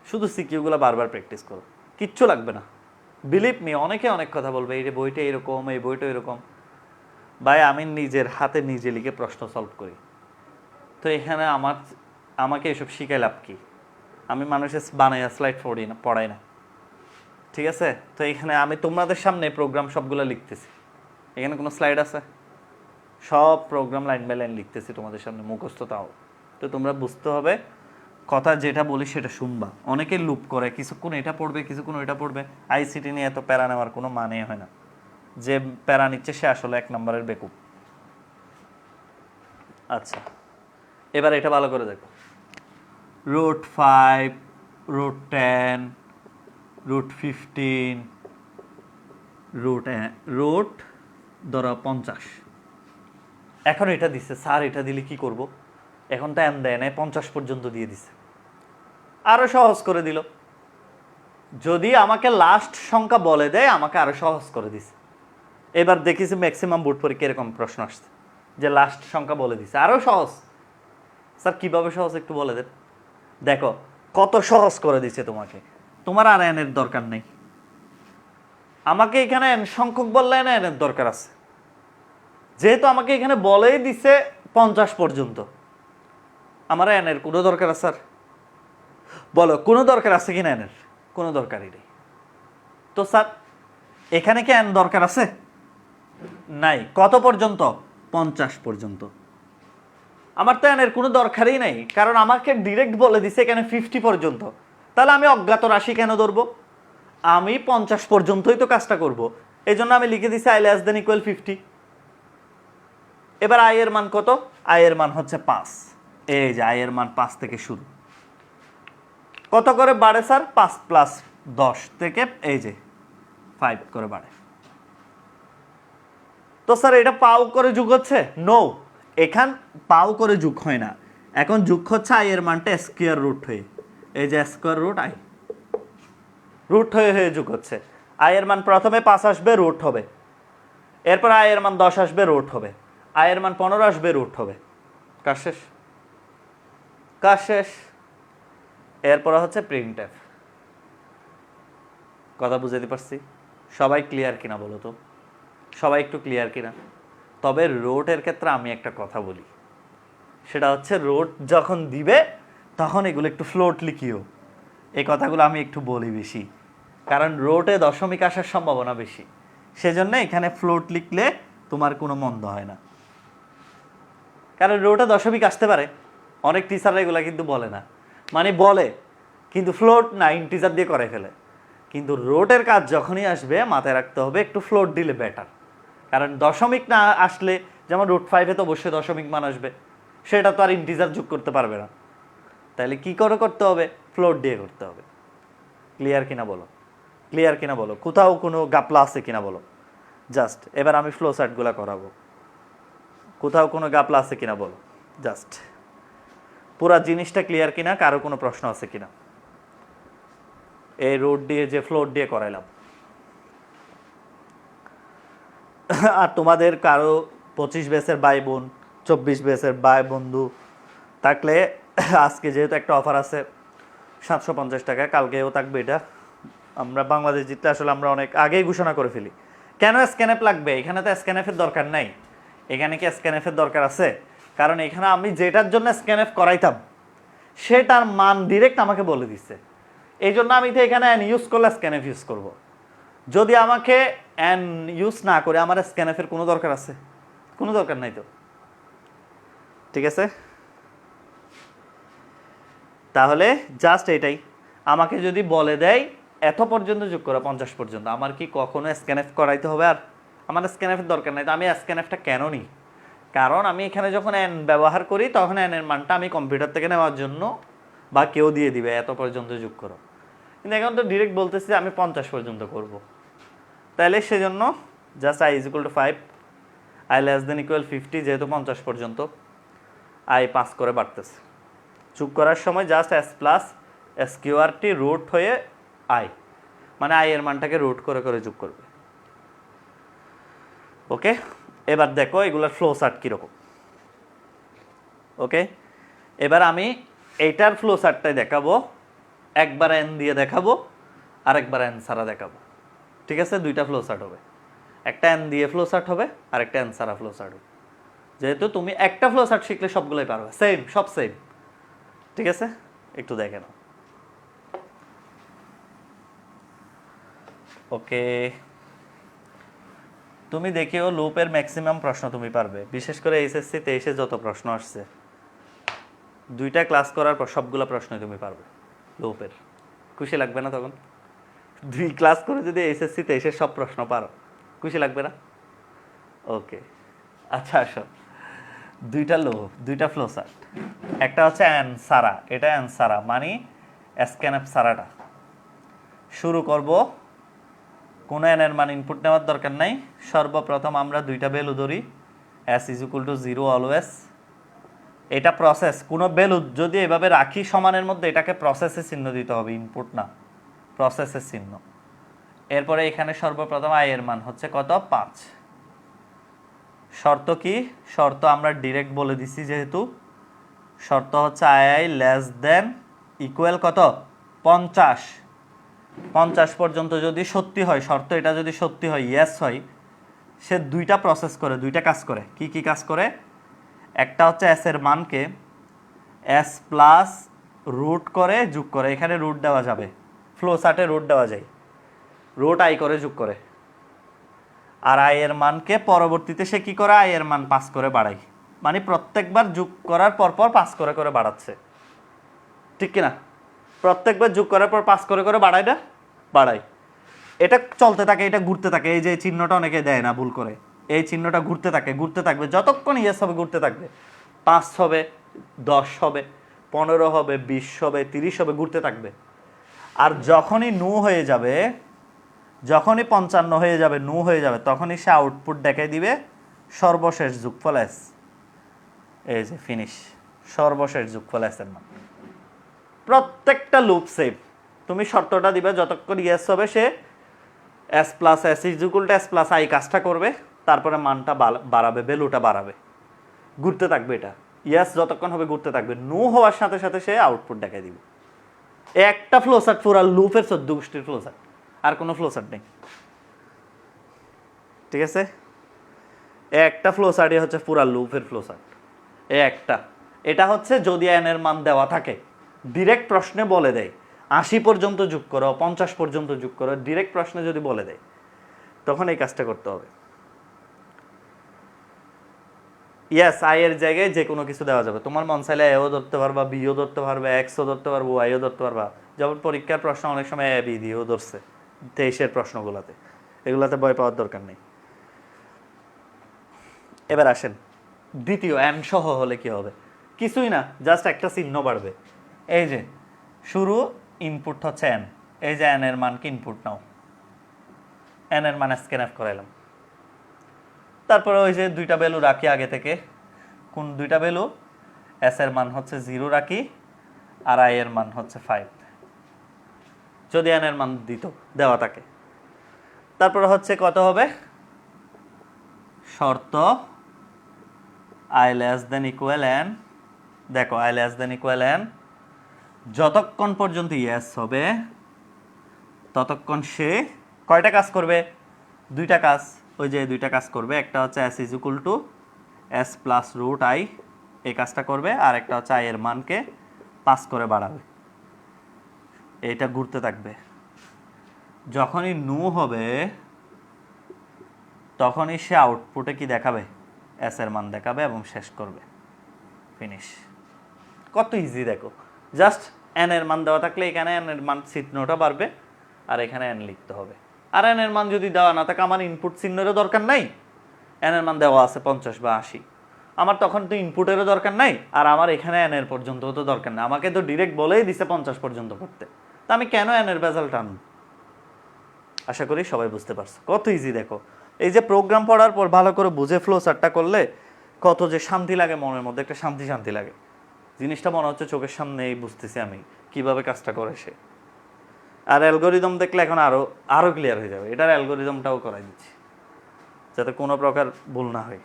শুধু সিকিউগুলো বারবার প্র্যাকটিস করো, কিচ্ছু লাগবে না। বিলিভ মি, অনেকে অনেক কথা বলবে, এই বইটা এরকম, এই বইটা এরকম। ভাই আমি নিজের হাতে নিজে লিখে প্রশ্ন সলভ করি, তো এখানে আমাকে এসব শিখাই লাভ কি? আমি মানুষের বানাইয়া স্লাইড পড়াই না। ঠিক আছে, তো এখানে আমি তোমাদের সামনে প্রোগ্রাম সবগুলো লিখতেছি, এখানে কোনো স্লাইড আছে? সব প্রোগ্রাম লাইন বাই লাইন লিখতেছি তোমাদের সামনে, মুখস্থ তাও। তো তোমরা বুঝতে হবে, কথা যেটা বলি সেটা শুনবা। অনেকে লুপ করে, কিছুক্ষণ এটা পড়বে, কিছুক্ষণ ওইটা পড়বে। আইসিটি নিয়ে এত প্যারা নেওয়ার কোনো মানে হয় না। যে প্যারা নিচ্ছে সে আসলে 1 নম্বরের বেকুব। আচ্ছা, এবার এটা ভালো করে দেখো। √5, √10, √15, রুট ধরো 50। এখন এটা দিচ্ছে, স্যার এটা দিলে কি করব? এখন তো এন দেয় নাই, 50 পর্যন্ত দিয়ে দিছে, আরো সহজ করে দিল। যদি আমাকে লাস্ট সংখ্যা বলে দেয়, আমাকে আরো সহজ করে দিছে। এবার দেখেছি ম্যাক্সিমাম বোর্ড পরীক্ষা এরকম প্রশ্ন আসছে, যে লাস্ট সংখ্যা বলে দিছে, আরো সহজ। স্যার কিভাবে সহজ একটু বলে দেন। দেখো কত সহজ করে দিছে তোমাকে, তোমার আর এনের দরকার নেই। আমাকে এখানে এন সংখ্যক বললে না, এনের দরকার আছে, যেহেতু আমাকে এখানে বলেই দিছে 50 পর্যন্ত, আমার এনের কোনো দরকার আছে? স্যার বলো কোনো দরকার আছে কিনা এনের? কোনো দরকারই নেই। তো স্যার এখানে কি এন দরকার আছে? নাই। কত পর্যন্ত? 50 পর্যন্ত। আমার তো এনের কোনো দরকারই নাই, কারণ আমাকে ডিরেক্ট বলে দিছে এখানে 50 পর্যন্ত। তাহলে আমি অজ্ঞাত রাশি কেন ধরবো? আমি 50 পর্যন্তই তো কাজটা করব, এই জন্য আমি লিখে দিছি i <= 50। এবার আই এর মান কত? আই এর মান হচ্ছে 5। এই যে আই এর মান 5 থেকে শুরু। কত করে বাড়ে স্যার? 5 + 10 থেকে এই যে 5 করে বাড়ে। তো স্যার এটা পাও করে যোগ হচ্ছে? নো, এখান পাও করে যোগ হয় না, এখন যোগ হচ্ছে আই এর মানটা স্কয়ার রুট হয়ে, এই যে স্কয়ার রুট আই, রুট হয়ে হয়ে যোগ হচ্ছে। আই এর মান প্রথমে 5 আসবে, রুট হবে। এরপর আই এর মান 10 আসবে, রুট হবে। আই এর মান 15 আসবে, রুট হবে। কাজ শেষ, কাজ শেষ। এরপর হচ্ছে প্রিন্টএফ। কথা বুঝাতে পারছি? সবাই ক্লিয়ার কিনা বলো তো? সবাই একটু ক্লিয়ার কিনা? তবে রোটের ক্ষেত্রে আমি একটা কথা বলি, সেটা হচ্ছে রোট যখন দিবে তখন এগুলো একটু ফ্লোট লিখিও। এই কথাগুলো আমি একটু বলি বেশি, কারণ রোটে দশমিক আসার সম্ভাবনা বেশি, সেজন্য এখানে ফ্লোট লিখলে তোমার কোনো মন্দ হয় না। কারণ রোটে দশমিক আসতে পারে, অনেক টিচাররা এগুলো কিন্তু বলে না, মানে বলে কিন্তু ফ্লোট না, ইন্টিজার দিয়ে করে ফেলে। কিন্তু রোটের কাজ যখনই আসবে মাথায় রাখতে হবে একটু ফ্লোট দিলে বেটার, কারণ দশমিক না আসলে, যেমন √5 তো অবশ্যই দশমিক মান আসবে, সেটা তো আর ইন্টিজার যোগ করতে পারবে না। তাহলে কি করে করতে হবে? ফ্লোট দিয়ে করতে হবে। ক্লিয়ার কিনা বলো? ক্লিয়ার কিনা বলো, কোথাও কোনো গাপলা আছে কিনা বলো। জাস্ট এবার আমি ফ্লো চার্টগুলো করাবো, কোথাও কোনো গাপলা আছে কিনা বলো। জাস্ট পুরা জিনিসটা ক্লিয়ার কিনা, কারো কোনো প্রশ্ন আছে কিনা। এই রোড দিয়ে যে ফ্লোর দিয়ে করাইলাম, আর তোমাদের কারো 25 ব্যাচের ভাই বোন, 24 ব্যাচের ভাই বন্ধু থাকলে আজকে যেহেতু একটা অফার আছে 750 টাকা, কালকেও থাকবে এটা। আমরা বাংলাদেশ জিতলে আসলে আমরা অনেক আগেই ঘোষণা করে ফেলি। কেন স্ক্যানএপ লাগবে? এখানে তো স্ক্যানএফের দরকার নাই। এখানে কি স্ক্যানএফের দরকার আছে? কারণ এখানে আমি যেটার জন্য স্ক্যানএফ করাইতাম সেটার মান ডিরেক্ট আমাকে বলে দিচ্ছে। এই জন্য আমি তো এখানে অ্যান ইউজ করলে স্ক্যানএফ ইউজ করব। যদি আমাকে অ্যান ইউজ না করে আমার স্ক্যানএফের কোনো দরকার আছে? কোনো দরকার নাই তো। ঠিক আছে, তাহলে জাস্ট এটাই। আমাকে যদি বলে দেয় এত পর্যন্ত যোগ করা 50 পর্যন্ত, আমার কি কখনো স্ক্যানএফ করাইতে হবে? আর আমার স্ক্যানএফের দরকার নাই। তো আমি স্ক্যানএফটা কেন নিই? কারণ আমি এখানে যখন অ্যান ব্যবহার করি তখন অ্যানের মানটা আমি কম্পিউটার থেকে নেওয়ার জন্য বা কেউ দিয়ে দিবে এত পর্যন্ত যোগ করো। কিন্তু এখন তো ডিরেক্ট বলতেছি আমি 50 পর্যন্ত করব। তাহলে সেজন্য জাস্ট i = 5, i <= 50, যেহেতু 50 পর্যন্ত i 5 করে বাড়তেছে। যোগ করার সময় just s plus SQRT root হয়ে i, মানে i এর মানটাকে রুট করে করে যোগ করবে। ওকে, এবার দেখো এগুলোর ফ্লো চার্ট কীরকম। ওকে, এবার আমি এইটার ফ্লো চার্টটাই দেখাবো, একবার n দিয়ে দেখাবো আর একবার n ছাড়া দেখাবো। ঠিক আছে, দুইটা ফ্লো চার্ট হবে, একটা n দিয়ে ফ্লো চার্ট হবে আর একটা n ছাড়া ফ্লো চার্ট হবে। যেহেতু তুমি একটা ফ্লো চার্ট শিখলে সবগুলোই পারবে, সেম, সব সেম। ঠিক আছে, একটু দেখে নাও। ওকে, তুমি দেখিও লুপের ম্যাক্সিমাম প্রশ্ন তুমি পারবে, বিশেষ করে SSC 23-এ যত প্রশ্ন আসছে, দুইটা ক্লাস করার পর সবগুলো প্রশ্নই তুমি পারবে লুপের। খুশি লাগবে না তখন? 2 ক্লাস করে যদি SSC 23-এর সব প্রশ্ন পারো, খুশি লাগবে না? ওকে, আচ্ছা আসো, দুইটা ফ্লো চার্ট। একটা হচ্ছে অ্যানসারা, এটা অ্যানসারা মানে স্ক্যানএফ সারাটা। শুরু করব, কোনো এনের মান ইনপুট নেওয়ার দরকার নাই। সর্বপ্রথম আমরা দুইটা ভ্যালু ধরি, s = 0 অলওয়েজ। এটা প্রসেস, কোনো ভ্যালু যদি এভাবে রাখি সমানের মধ্যে, এটাকে প্রসেসের চিহ্ন দিতে হবে, ইনপুট না, প্রসেসের চিহ্ন। এরপরে এখানে সর্বপ্রথম i এর মান হচ্ছে কত? 5। শর্ত কি? শর্ত আমরা ডিরেক্ট বলে দিছি, যেহেতু শর্ত হচ্ছে i <= কত? 50। 50 পর্যন্ত যদি সত্যি হয় শর্ত, এটা যদি সত্যি হয়, ইয়েস হয়, সে দুইটা প্রসেস করে, দুইটা কাজ করে। কি কি কাজ করে? একটা হচ্ছে s এর মানকে s প্লাস রুট করে যোগ করে, এখানে রুট দেওয়া যাবে, ফ্লো চার্টে রুট দেওয়া যায়, রুট i করে যোগ করে। আর i এর মানকে পরবর্তীতে সে কি করে? i এর মান 5 করে বাড়ায়, মানে প্রত্যেকবার যোগ করার পর পর 5 করে করে বাড়াচ্ছে। ঠিক কিনা? প্রত্যেকবার যোগ করার পর 5 করে করে বাড়ায় না? বাড়ায়। এটা চলতে থাকে, এটা ঘুরতে থাকে। এই যে চিহ্নটা অনেকে দেয় না ভুল করে, এই চিহ্নটা ঘুরতে থাকে, ঘুরতে থাকবে, যতক্ষণ ইয়েস হবে ঘুরতে থাকবে। 5 হবে, 10 হবে, 15 হবে, 20 হবে, 30 হবে, ঘুরতে থাকবে। আর যখনই নো হয়ে যাবে, যখনই 55 হয়ে যাবে, নো হয়ে যাবে, তখনই সে আউটপুট দেখাই দিবে সর্বশেষ যোগফল s। এই যে ফিনিশ, সর্বশেষ যোগফল s এর মান। প্রত্যেকটা লুপ সেভ। তুমি শর্তটা দিবে, যতক্ষণ ইয়েস হবে সে s plus s = s plus i কাজটা করবে, তারপরে মানটা বাড়াবে, ভ্যালুটা বাড়াবে, ঘুরতে থাকবে। এটা ইয়েস যতক্ষণ হবে ঘুরতে থাকবে, নো হওয়ার সাথে সাথে সে আউটপুট দেখাই দিবে। একটা ফ্লো চার্ট পুরো লুপের 14 গোষ্ঠীর ফ্লো চার্ট, আর কোনো ফ্লো চার্ট নেই। ঠিক আছে, একটা ফ্লো চার্টই হচ্ছে পুরো লুপের ফ্লো চার্ট, একটা। এটা হচ্ছে যদি n এর মান দেওয়া থাকে, ডিরেক্ট প্রশ্নে বলে দেয় 80 পর্যন্ত যোগ করো, 50 পর্যন্ত যোগ করো, ডিরেক্ট প্রশ্নে যদি বলে দেয়, তখন এই কাজটা করতে হবে। ইয়েস, i এর জায়গায় যে কোনো কিছু দেওয়া যাবে, তোমার মন চাইলে a ও ধরতে পারবা, b ও ধরতে পারবে, x ও ধরতে পারবো, y ও ধরতে পারবা। যেমন পরীক্ষার প্রশ্ন অনেক সময় a b দিয়েও ধরছে 23-এর প্রশ্নগুলোতে, এগুলাতে ভয় পাওয়ার দরকার নেই। এবার আসেন দ্বিতীয়, n সহ হলে কি হবে? কিছুই না, জাস্ট একটা চিহ্ন বাড়বে। এই যে শুরু ইনপুট হচ্ছে n, এই যে n এর মানকে ইনপুট নাও, এন এর মান স্ক্যানএফ করাইলাম। তারপরে ওই যে দুইটা ভ্যালু রাখি আগে থেকে, কোন দুইটা ভ্যালু, এস এর মান হচ্ছে 0 রাখি আর আই এর মান হচ্ছে 5, যদি এন এর মান দিত দেওয়া থাকে। তারপরে হচ্ছে কত হবে, শর্ত i less than equal n, দেখো i less than equal n যতক্ষণ পর্যন্ত ইয়েস হবে ততক্ষণ সে কয়টা কাজ করবে, দুইটা কাজ, ওই যে দুইটা কাজ করবে, একটা হচ্ছে S is equal to S plus root I, এই কাজটা করবে, আর একটা হচ্ছে আই এর মানকে পাস করে বাড়াবে, এইটা ঘুরতে থাকবে। যখনই নো হবে তখনই সে আউটপুটে কি দেখাবে, এস এর মান দেখাবে এবং শেষ করবে, ফিনিশ। কত ইজি দেখো, জাস্ট এন এর মান দেওয়া থাকলে এখানে এন এর মান চিহ্নটা বাড়বে আর এখানে এন লিখতে হবে। আর এন এর মান যদি দেওয়া না থাকে, আমার ইনপুট চিহ্নেরও দরকার নাই, এন এর মান দেওয়া আছে 50 বা 80, আমার তখন তো ইনপুটেরও দরকার নাই, আর আমার এখানে এন এর পর্যন্তও তো দরকার নাই, আমাকে তো ডিরেক্ট বলেই দিছে 50 পর্যন্ত করতে, তা আমি কেন এন এর বেজাল টানব? আশা করি সবাই বুঝতে পারছো, কত ইজি দেখো। এই যে প্রোগ্রাম পড়ার পর ভালো করে বুঝে ফ্লো চার্টটা করলে কত যে শান্তি লাগে, মনের মধ্যে একটা শান্তি শান্তি লাগে, জিনিসটা মনে হচ্ছে চোখের সামনেই বুঝতেছি আমি কিভাবে কাজটা করে সে। আর অ্যালগোরিদম দেখলে এখন আরো ক্লিয়ার হয়ে যাবে, এটার অ্যালগোরিদমটাও করাই দিচ্ছি যাতে কোনো প্রকার ভুল না হয়।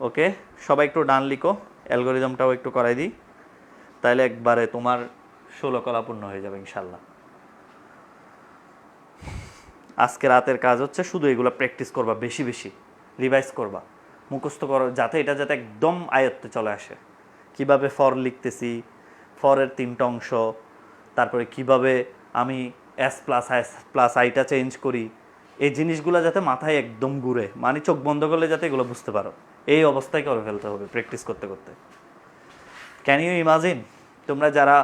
ওকে, সবাই একটু ডান লিখো, অ্যালগোরিদমটাও একটু করাই দিই, তাহলে একবারে তোমার 16 কলা পূর্ণ হয়ে যাবে ইনশাল্লাহ। আজকে রাতের কাজ হচ্ছে শুধু এগুলো প্র্যাকটিস করবা, বেশি বেশি রিভাইজ করবা, মুখস্থ করো, যাতে এটা যাতে একদম আয়ত্তে চলে আসে। কিভাবে ফর লিখতেছি, ফরের 3টা অংশ, তারপরে কিভাবে আমি এস প্লাস আইটা চেঞ্জ করি, এই জিনিসগুলো যাতে মাথায় একদম ঘুরে, মানে চোখ বন্ধ করলে যাতে এগুলো বুঝতে পারো, এই অবস্থায় করে ফেলতে হবে প্র্যাকটিস করতে করতে। ক্যান ইউ ইমাজিন, তোমরা যারা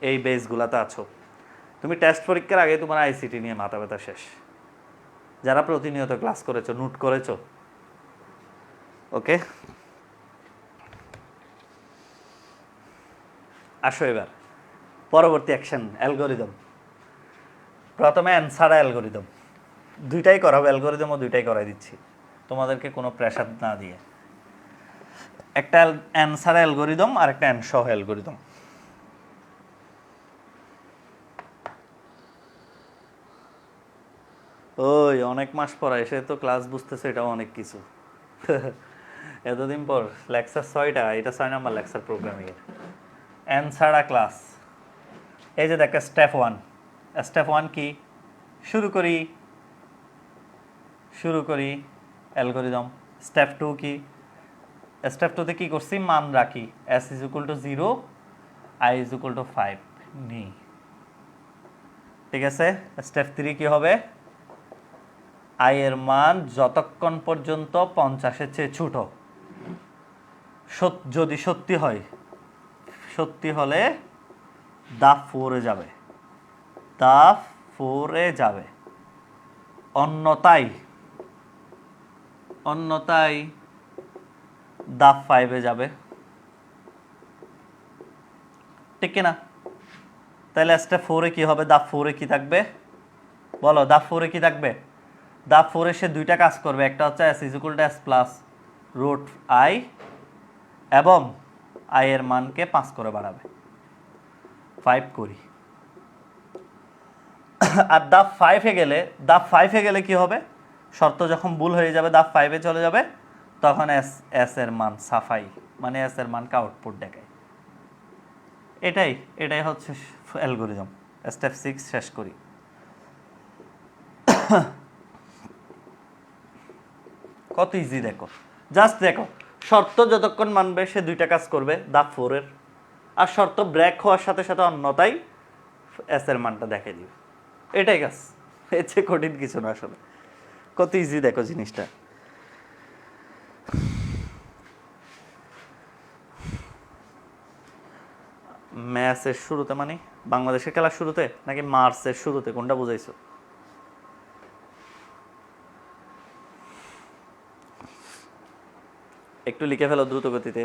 এই বেসগুলোতে আছো, তুমি টেস্ট পরীক্ষার আগে তোমার আইসিটি নিয়ে মাথা ব্যথা শেষ, যারা প্রতিনিয়ত ক্লাস করেছো, নোট করেছো। ওকে, আসো এবার পরবর্তী অ্যাকশন, অ্যালগোরিদম। প্রথমে অ্যান্সার অ্যালগোরিদম, দুইটাই করাবো, অ্যালগোরিদমও দুইটাই করাই দিচ্ছি তোমাদেরকে কোনো প্রেশার না দিয়ে। একটা অ্যান্সার অ্যালগোরিদম আর একটা অ্যানসহ অ্যালগোরিদম। ওই অনেক মাস পর এসে তো ক্লাস বুঝতেছে, এটাও অনেক কিছু। এতদিন পর লেকচার 6টা, এটা 6 নাম্বার লেকচার প্রোগ্রামিংয়ের অ্যান্সারা ক্লাস। এই যে দেখো স্টেপ 1, স্টেপ 1 কি, শুরু করি অ্যালগোরিদম। স্টেপ 2 কি, স্টেপ 2তে কি করছি, মান রাখি, S is equal two 0, I is equal two 5 নিই, ঠিক আছে। স্টেপ 3 কি হবে, আই এর মান যতক্ষণ পর্যন্ত 50-এর চেয়ে ছোট, যদি সত্যি হয়, সত্যি হলে ধাপ 4-এ যাবে, ধাপ 4-এ যাবে, অন্যথায় ধাপ 5-এ যাবে, ঠিক কিনা? তাহলে স্টেপ 4-এ কি হবে, ধাপ 4-এ কি থাকবে বলো, ধাপ 4-এ কি থাকবে, ধাপ 4-এ সে দুইটা কাজ করবে, একটা হচ্ছে S is equal to S plus root I, এবং আই এর মানকে 5 করে বাড়াবে, 5 করি। আর ধাপ 5-এ গেলে কি হবে, শর্ত যখন ভুল হয়ে যাবে, ধাপ 5-এ চলে যাবে, তখন এস এর মান সাফাই, মানে এস এর মানকে আউটপুট দেখায়। এটাই হচ্ছে অ্যালগোরিদম। স্টেপ 6 শেষ করি। কত ইজি দেখো, জাস্ট দেখো, শর্ত যতক্ষণ মানবে সে দুইটা কাজ করবে ধাপ 4-এর, আর শর্ত ব্রেক হওয়ার সাথে সাথে অন্যতাই এস এর মানটা দেখে দিবে, এটাই কাজ, এর চেয়ে কঠিন কিছু না আসলে। কত ইজি দেখো জিনিসটা। ম্যাচের শুরুতে মানে বাংলাদেশের খেলার শুরুতে নাকি মার্চের শুরুতে, কোনটা বুঝাইছো? একটু লিখে ফেলো দ্রুত গতিতে,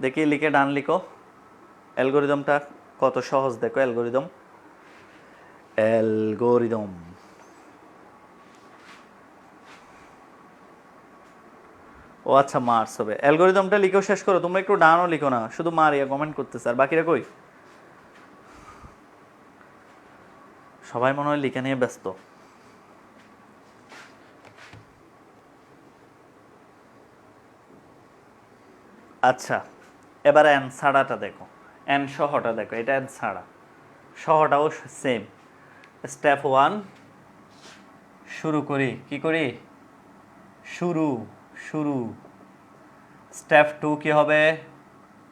দেখি লিখে ডান লিখো। অ্যালগোরিদমটা কত সহজ দেখো, অ্যালগোরিদম অ্যালগোরিদম। ও আচ্ছা, মার্স হবে। অ্যালগোরিদমটা লিখেও শেষ করো, তোমরা একটু ডানও লিখো না, শুধু মারিয়া কমেন্ট করতেছে, আর বাকিরা কই? সবাই মনে হয় লিখে নিয়ে ব্যস্ত। আচ্ছা, এবার অ্যান্সারটা দেখো, অ্যান সহটা দেখো, এটা অ্যান্সারা, সহটাও সেম। স্টেপ 1 শুরু করি, কি করি? শুরু শুরু। স্টেপ 2 কি হবে?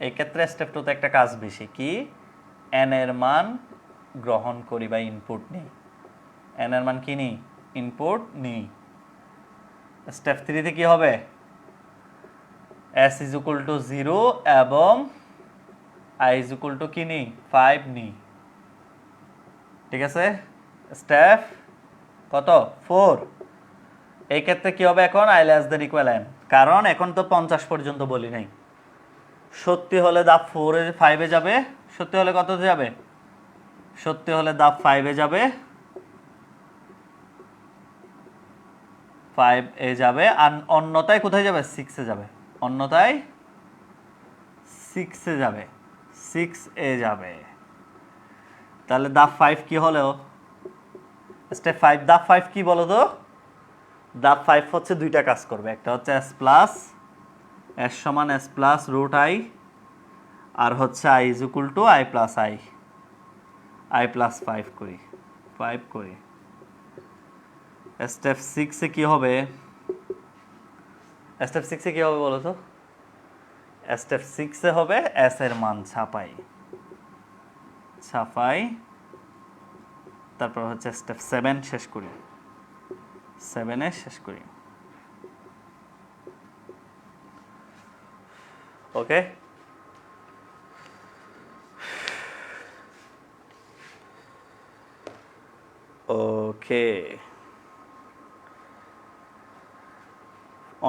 এই ক্ষেত্রে স্টেপ 2 তে একটা কাজ বেশি, কি? এন এর মান গ্রহণ করি বা ইনপুট নিই। এন এর মান কি নিই? ইনপুট নিই। স্টেপ 3 তে কি হবে? এস ইজ ইকুয়াল টু 0 এবং আই ইজ ইকুয়াল টু কি নিই? 5 নিই। ঠিক আছে? স্টেপ কত? 4। এই ক্ষেত্রে কি হবে এখন? I less than equal N, কারণ এখন তো 50 পর্যন্ত বলি নাই। সত্যি হলে ধাপ 4 এ 5 এ যাবে, সত্যি হলে কততে যাবে? সত্যি হলে ধাপ 5 এ যাবে, 5 এ যাবে, আর অন্যতায় কোথায় যাবে? 6 এ যাবে। অন্যতায় 6 এ যাবে, 6 এ যাবে। তাহলে ধাপ 5 কি হলো? স্টেপ 5, ধাপ 5 কি বলো তো? ধাপ 5 হচ্ছে দুইটা কাজ করবে, একটা হচ্ছে s প্লাস s সমান s প্লাস রুট আই, আর হচ্ছে i is equal to i plus i plus 5 করি, 5 করি। স্টেপ 6 এ কি হবে? স্টেপ 6 এ কি হবে বলো তো? স্টেপ 6 এ হবে s এর মান ছাপাই, তারপর হচ্ছে স্টেপ 7 শেষ করি, 7 এ শেষ করি। ওকে, ওকে।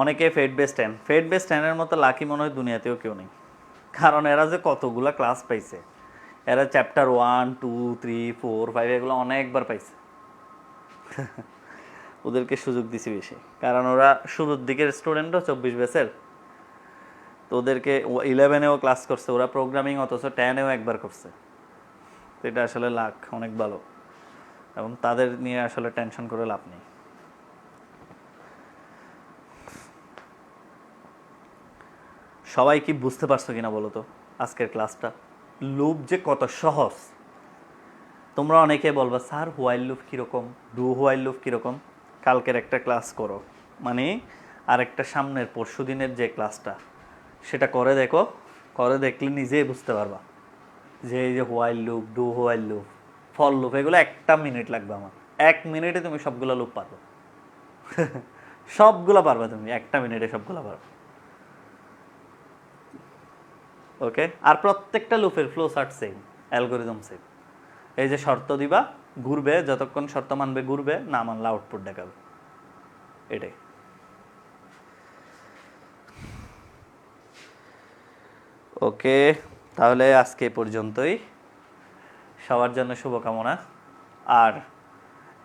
অনেকে ফেড বেস 10, ফেড বেস 10-এর মতো লাকি মনে হয় দুনিয়াতেও কেউ নেই, কারণ এরা যে কতগুলা ক্লাস পাইছে, এরা চ্যাপ্টার 1 2 3 4 5 এগুলো অনেকবার পাইছে। ওদেরকে সুযোগ দিছি বেশি, কারণ ওরা শুরুর দিকের স্টুডেন্টও 24 বেসের, তো ওদেরকে 11-এও ক্লাস করছে ওরা প্রোগ্রামিং, অথচ 10-এও একবার করছে। তো এটা আসলে লাক অনেক ভালো, এবং তাদের নিয়ে আসলে টেনশন করে লাভ নেই। সবাই কি বুঝতে পারছো কিনা বলো তো আজকের ক্লাসটা? লুপ যে কত সহজ। তোমরা অনেকে বলবা স্যার হোয়াইল লুপ কীরকম, ডু হোয়াইল লুপ কীরকম? কালকের একটা ক্লাস করো, মানে আরেকটা সামনের পরশু দিনের যে ক্লাসটা, সেটা করে দেখো, করে দেখলে নিজেই বুঝতে পারবা যে এই যে while loop, do while loop, fall loop, এগুলো 1 মিনিট লাগবে আমার, 1 মিনিটে তুমি সবগুলো লুপ পারবে। সবগুলো পারবে তুমি 1 মিনিটে, সবগুলো পারবে। ওকে, আর প্রত্যেকটা লুপের flow chart same, algorithm same. এই যে শর্ত দিবা, ঘুরবে, যতক্ষণ শর্ত মানবে ঘুরবে, না মানলে আউটপুট দেখাবে, এটাই। ওকে, তাহলে আজকে পর্যন্তই। সবার জন্য শুভকামনা। আর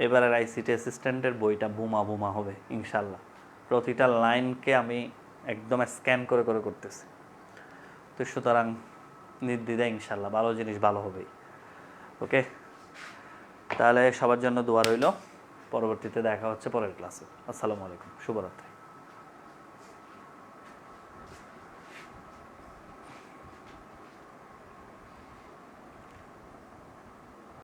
এবারের আইসিটি অ্যাসিস্ট্যান্টের বইটা বুমা বুমা হবে ইনশাল্লাহ। প্রতিটা লাইনকে আমি একদম স্ক্যান করে করে করতেছি, তো সুতরাং নির্দ্বিধায় ইনশাল্লাহ ভালো জিনিস ভালো হবেই। ওকে, তাহলে সবার জন্য দোয়া রইল। পরবর্তীতে দেখা হচ্ছে পরের ক্লাসে। আসসালামু আলাইকুম, শুভরাত্রি।